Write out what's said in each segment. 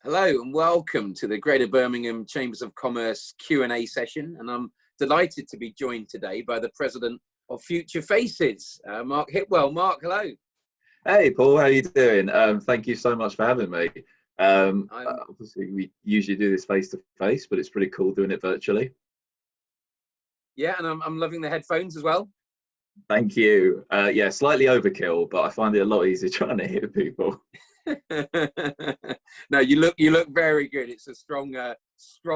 Hello and welcome to the Greater Birmingham Chambers of Commerce Q&A session. And I'm delighted to be joined today by the President of Future Faces, Mark Hipwell. Mark, hello. Hey, Paul, how are you doing? Thank you so much for having me. Obviously, we usually do this face-to-face, but it's pretty cool doing it virtually. Yeah, and I'm loving the headphones as well. Thank you. Yeah, slightly overkill, but I find it a lot easier trying to hear people. No, you look very good. It's a strong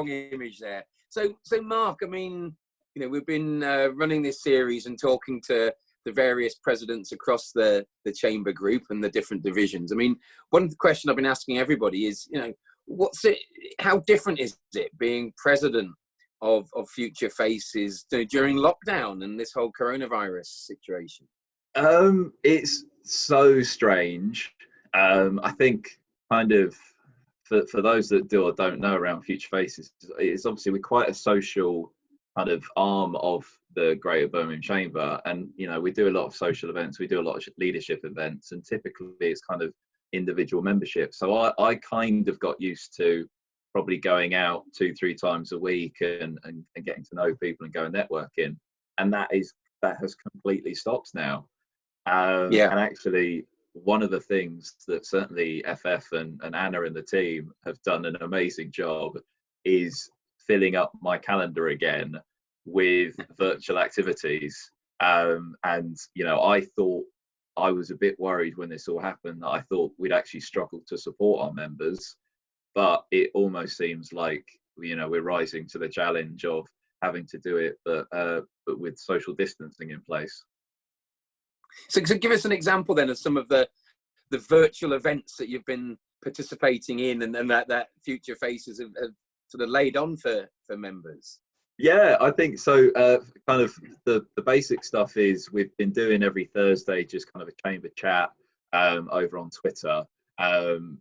image there. So Mark, I mean, we've been running this series and talking to the various presidents across the chamber group and the different divisions. I mean, one question I've been asking everybody is, how different is it being president of Future Faces during lockdown and this whole coronavirus situation? It's so strange. I think kind of for those that do or don't know around Future Faces, it's obviously we're quite a social kind of arm of the Greater Birmingham Chamber, and we do a lot of social events, we do a lot of leadership events, and typically it's kind of individual membership. So I kind of got used to probably going out 2-3 times a week and getting to know people and going networking, and that has completely stopped now. And actually, one of the things that certainly FF and Anna and the team have done an amazing job is filling up my calendar again with virtual activities. And I thought, I was a bit worried when this all happened. I thought we'd actually struggle to support our members, but it almost seems like we're rising to the challenge of having to do it, but with social distancing in place. So give us an example then of some of the virtual events that you've been participating in and that Future Faces have sort of laid on for members. Yeah, I think so. Kind of the basic stuff is we've been doing every Thursday just kind of a chamber chat over on Twitter, and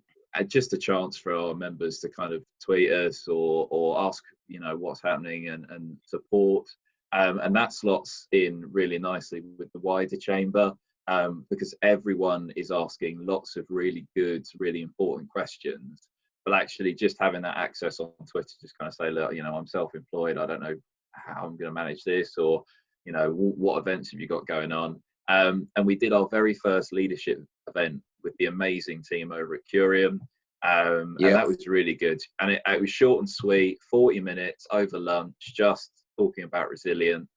just a chance for our members to kind of tweet us or ask what's happening and support. And that slots in really nicely with the wider chamber, because everyone is asking lots of really good, really important questions. But actually just having that access on Twitter, just kind of say, look, I'm self-employed, I don't know how I'm going to manage this, or, what events have you got going on? And we did our very first leadership event with the amazing team over at Curium. And that was really good. And it was short and sweet, 40 minutes over lunch, just talking about resilience.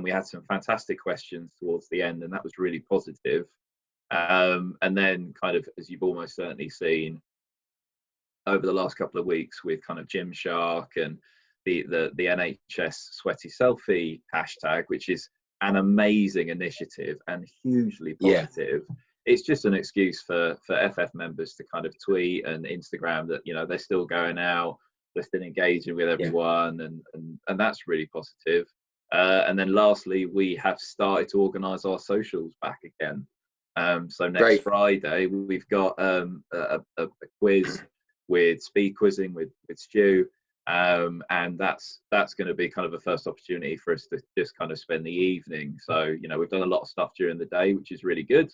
We had some fantastic questions towards the end, and that was really positive. And then kind of, as you've almost certainly seen over the last couple of weeks with kind of Gymshark and the NHS Sweaty Selfie hashtag, which is an amazing initiative and hugely positive. It's just an excuse for FF members to kind of tweet and Instagram that they're still going out, they're still engaging with everyone, and that's really positive. And then lastly, we have started to organise our socials back again. So next Friday we've got a quiz with speed quizzing with Stu, and that's going to be kind of a first opportunity for us to just kind of spend the evening. So we've done a lot of stuff during the day, which is really good,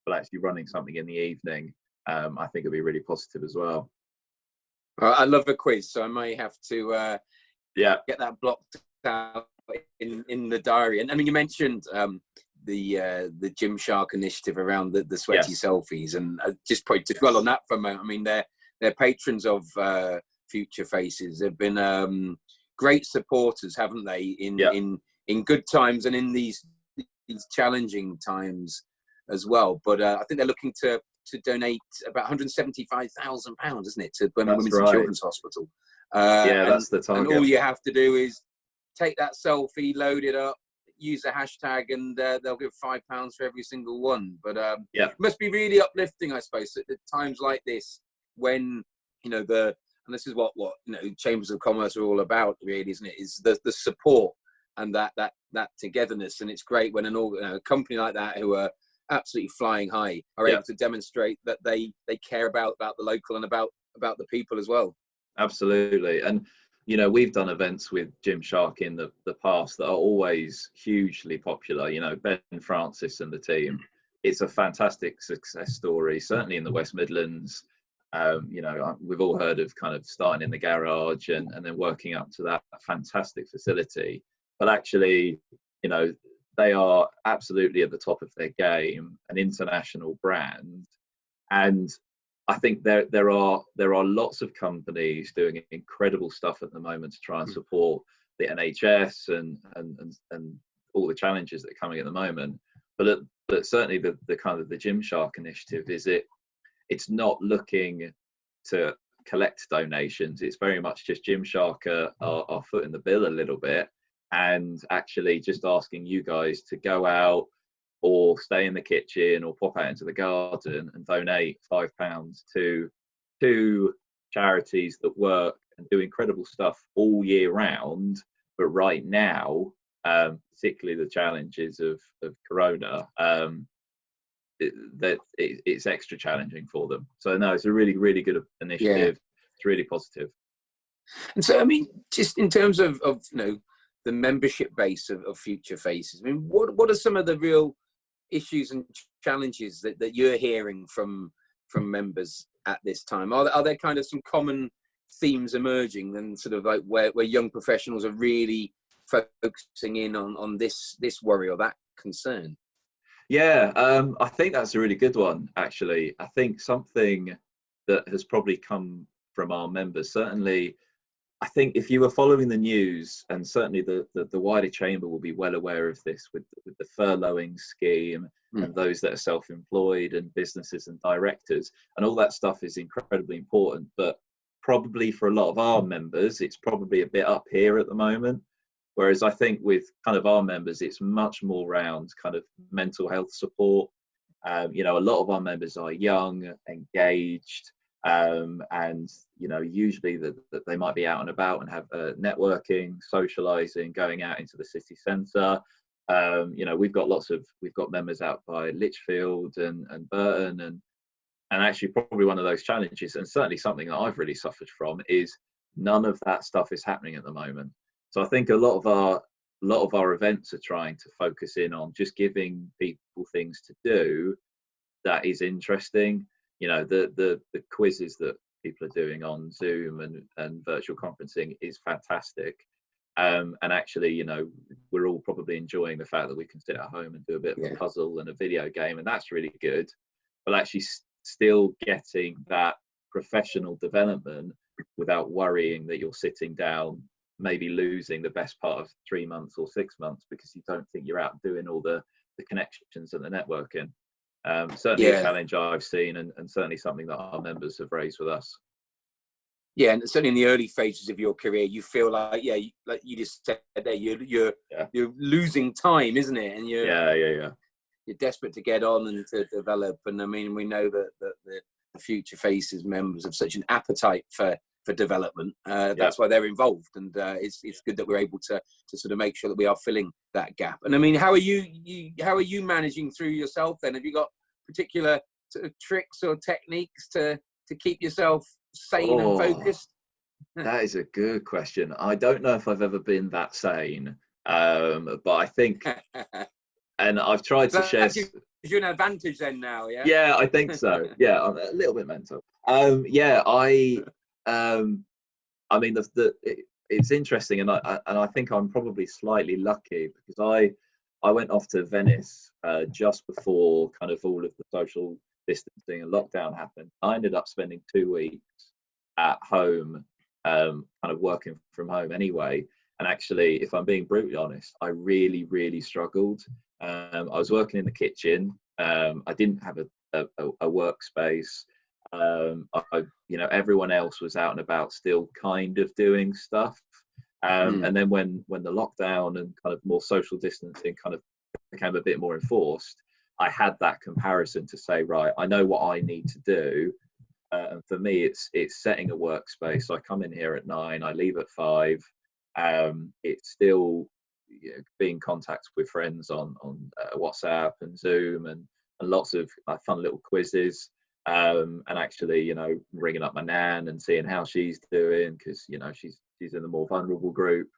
but actually running something in the evening, I think it'll be really positive as well. I love a quiz, so I may have to get that blocked out in the diary. And I mean, you mentioned the Gymshark initiative around the sweaty selfies, and just point to dwell on that for a moment. I mean, they're patrons of Future Faces. They've been great supporters, haven't they? In good times and in these challenging times as well. But I think they're looking to donate about £175,000, isn't it, to Birmingham Women's and Children's Hospital. That's the target. And all you have to do is take that selfie, load it up, use a hashtag, and they'll give £5 for every single one. But it must be really uplifting, I suppose, at times like this, when and this is what chambers of commerce are all about, really, isn't it? Is the support and that togetherness. And it's great when a company like that, who are absolutely flying high, are able to demonstrate that they care about the local and about the people as well. Absolutely. And we've done events with Gymshark in the past that are always hugely popular. Ben Francis and the team, it's a fantastic success story, certainly in the West Midlands. We've all heard of kind of starting in the garage and then working up to that fantastic facility. But actually, they are absolutely at the top of their game, an international brand. And I think there are lots of companies doing incredible stuff at the moment to try and support the NHS and all the challenges that are coming at the moment. But certainly the kind of the Gymshark initiative it's not looking to collect donations. It's very much just Gymshark are footing the bill a little bit, and actually just asking you guys to go out or stay in the kitchen or pop out into the garden and donate £5 to charities that work and do incredible stuff all year round. But right now, particularly the challenges of Corona, it's extra challenging for them. So no, it's a really, really good initiative. Yeah. It's really positive. And so, I mean, just in terms of the membership base of Future Faces, I mean, what are some of the real issues and challenges that you're hearing from members at this time? Are there kind of some common themes emerging, and sort of like where young professionals are really focusing in on this worry or that concern? Yeah, I think that's a really good one, actually. I think something that has probably come from our members, certainly, I think if you were following the news, and certainly the wider chamber will be well aware of this with the furloughing scheme and those that are self-employed and businesses and directors, and all that stuff is incredibly important. But probably for a lot of our members, it's probably a bit up here at the moment. Whereas I think with kind of our members, it's much more around kind of mental health support. A lot of our members are young, engaged, and usually that they might be out and about and have networking, socializing, going out into the city centre. We've got members out by Lichfield and Burton, and actually probably one of those challenges, and certainly something that I've really suffered from, is none of that stuff is happening at the moment. So I think a lot of our events are trying to focus in on just giving people things to do that is interesting. The quizzes that people are doing on Zoom and virtual conferencing is fantastic. And actually, we're all probably enjoying the fact that we can sit at home and do a bit of a puzzle and a video game, and that's really good. But actually still getting that professional development without worrying that you're sitting down, maybe losing the best part of 3 months or 6 months because you don't think you're out doing all the connections and the networking. Certainly a challenge I've seen, and certainly something that our members have raised with us. Yeah, and certainly in the early phases of your career, you feel like, like you just said there, you're losing time, isn't it? And you're desperate to get on and to develop. And I mean, we know that the Future Faces members have such an appetite for development. That's why they're involved, and it's good that we're able to sort of make sure that we are filling that gap. And I mean, how are you managing through yourself then? Have you got particular sort of tricks or techniques to keep yourself sane and focused? That is a good question. I don't know if I've ever been that sane, but I think, and I've tried to share. You're an advantage then now, yeah? Yeah, I think so. Yeah, I'm a little bit mental. I mean, it's interesting, and I think I'm probably slightly lucky because I went off to Venice just before kind of all of the social distancing and lockdown happened. I ended up spending 2 weeks at home, kind of working from home anyway. And actually, if I'm being brutally honest, I really, really struggled. I was working in the kitchen. I didn't have a workspace. Everyone else was out and about still kind of doing stuff. And then when the lockdown and kind of more social distancing kind of became a bit more enforced, I had that comparison to say, right, I know what I need to do. And for me, it's setting a workspace. So I come in here at 9, I leave at 5. It's still being in contact with friends on WhatsApp and Zoom, and lots of fun little quizzes. And actually, ringing up my nan and seeing how she's doing, because she's in the more vulnerable group.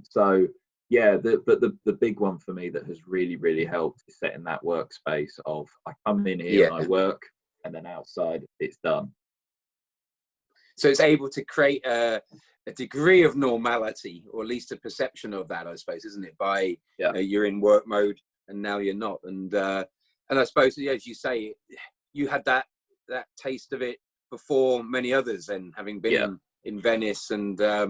So yeah, but the big one for me that has really, really helped is setting that workspace of I come in here and I work, and then outside it's done. So it's able to create a degree of normality, or at least a perception of that, I suppose, isn't it? By you're in work mode and now you're not, and I suppose, as you say, you had that taste of it before many others, and having been in Venice, and I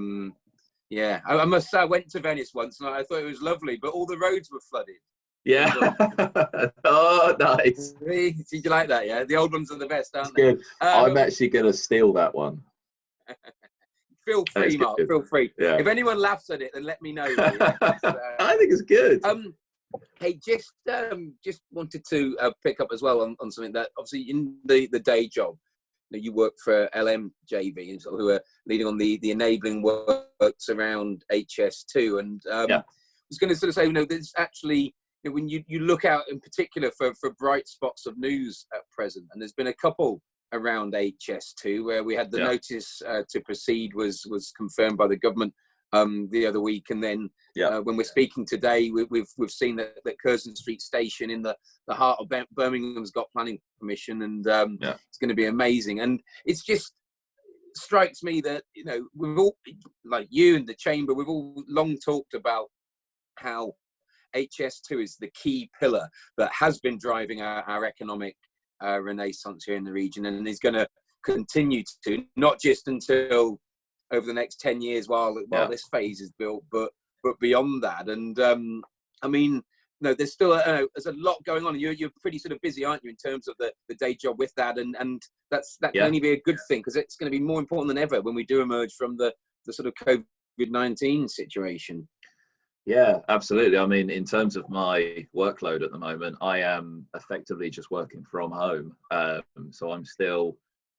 must say, I went to Venice once and I thought it was lovely, but all the roads were flooded. Yeah. Oh, nice. Did you like that? Yeah, the old ones are the best, aren't they? Good. I'm actually gonna steal that one. Feel free, Mark. Good. Feel free. Yeah. If anyone laughs at it, then let me know. I think it's good. Hey, just wanted to pick up as well on something that obviously in the day job, you work for LMJV, and who are leading on the enabling works around HS2, and I was going to sort of say, there's actually, when you look out in particular for bright spots of news at present, and there's been a couple around HS2 where we had the notice to proceed was confirmed by the government the other week, and then when we're speaking today, we've seen that Curzon Street Station in the heart of Birmingham's got planning permission, and it's going to be amazing. And it's just strikes me that we've all, like you and the chamber, we've all long talked about how HS2 is the key pillar that has been driving our economic renaissance here in the region, and is going to continue to, not just until over the next 10 years while this phase is built, but beyond that. And I mean, there's still there's a lot going on. You're pretty sort of busy, aren't you, in terms of the day job with that, and that can only be a good thing, because it's going to be more important than ever when we do emerge from the sort of COVID-19 situation. Yeah, absolutely. I mean, in terms of my workload at the moment, I am effectively just working from home. So I'm still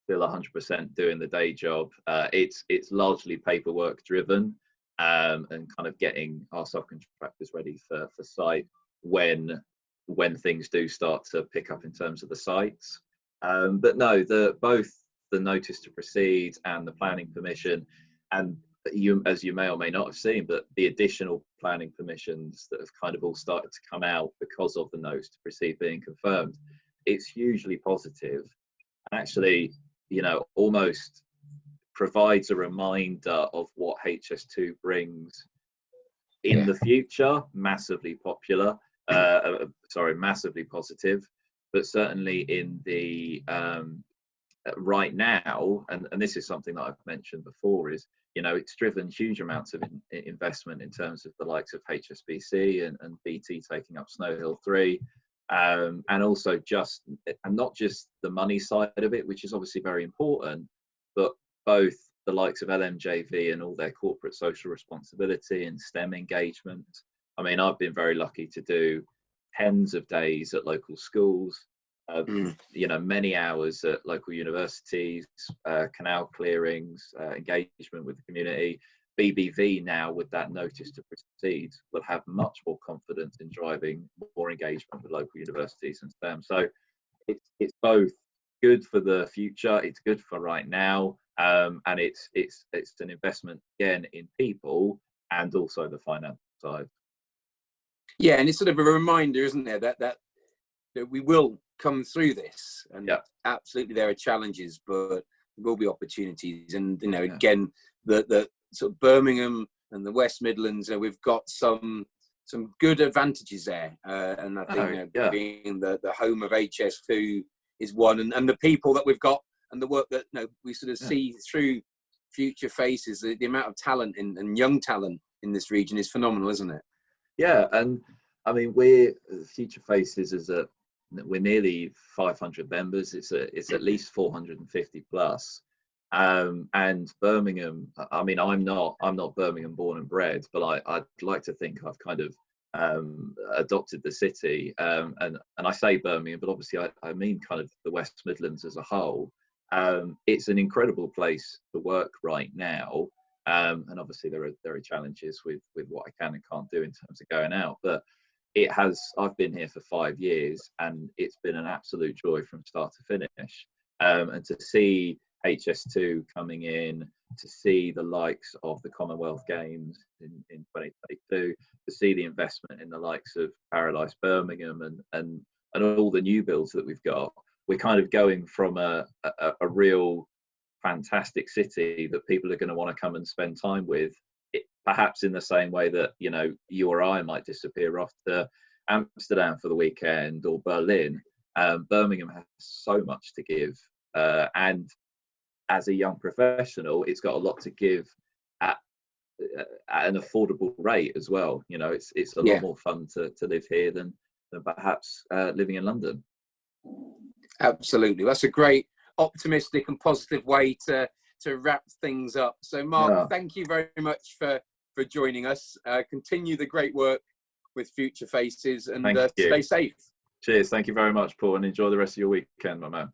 100% doing the day job. It's largely paperwork driven, and kind of getting our subcontractors ready for site when things do start to pick up in terms of the sites. But no, both the notice to proceed and the planning permission, and as you may or may not have seen, but the additional planning permissions that have kind of all started to come out because of the notice to proceed being confirmed, it's hugely positive, and actually, almost provides a reminder of what HS2 brings in the future. Massively popular, massively positive, but certainly in the right now, and this is something that I've mentioned before, is it's driven huge amounts of investment in terms of the likes of HSBC and BT taking up Snow Hill 3, and also not just the money side of it, which is obviously very important, but both the likes of LMJV and all their corporate social responsibility and STEM engagement. I mean, I've been very lucky to do tens of days at local schools, many hours at local universities, canal clearings, engagement with the community. BBV now, with that notice to proceed, will have much more confidence in driving more engagement with local universities and STEM. So it's both good for the future, it's good for right now, and it's an investment again in people and also the finance side. Yeah, and it's sort of a reminder, isn't there, that we will come through this, and absolutely there are challenges, but there will be opportunities. And again, the sort of Birmingham and the West Midlands, we've got some good advantages there, and I think being the home of HS2 is one, and the people that we've got and the work that we sort of see through future faces, the amount of talent and young talent in this region is phenomenal, isn't it? Yeah, and I mean, Future Faces we're nearly 500 members. It's at least 450 plus. And Birmingham, I mean, I'm not Birmingham born and bred, but I'd like to think I've kind of adopted the city. And I say Birmingham, but obviously I mean kind of the West Midlands as a whole. It's an incredible place to work right now. And obviously there are challenges with what I can and can't do in terms of going out, but I've been here for 5 years, and it's been an absolute joy from start to finish. And to see HS2 coming in, to see the likes of the Commonwealth Games in 2022, to see the investment in the likes of Paradise Birmingham and all the new builds that we've got, we're kind of going from a real fantastic city that people are going to want to come and spend time with, perhaps in the same way that, you know, you or I might disappear off to Amsterdam for the weekend or Berlin. Birmingham has so much to give, and as a young professional, it's got a lot to give at an affordable rate as well. You know, it's a lot more fun to live here than perhaps living in London. Absolutely, that's a great, optimistic and positive way to wrap things up. So Mark, thank you very much for joining us. Continue the great work with Future Faces, and stay safe. Cheers. Thank you very much, Paul, and enjoy the rest of your weekend, my man.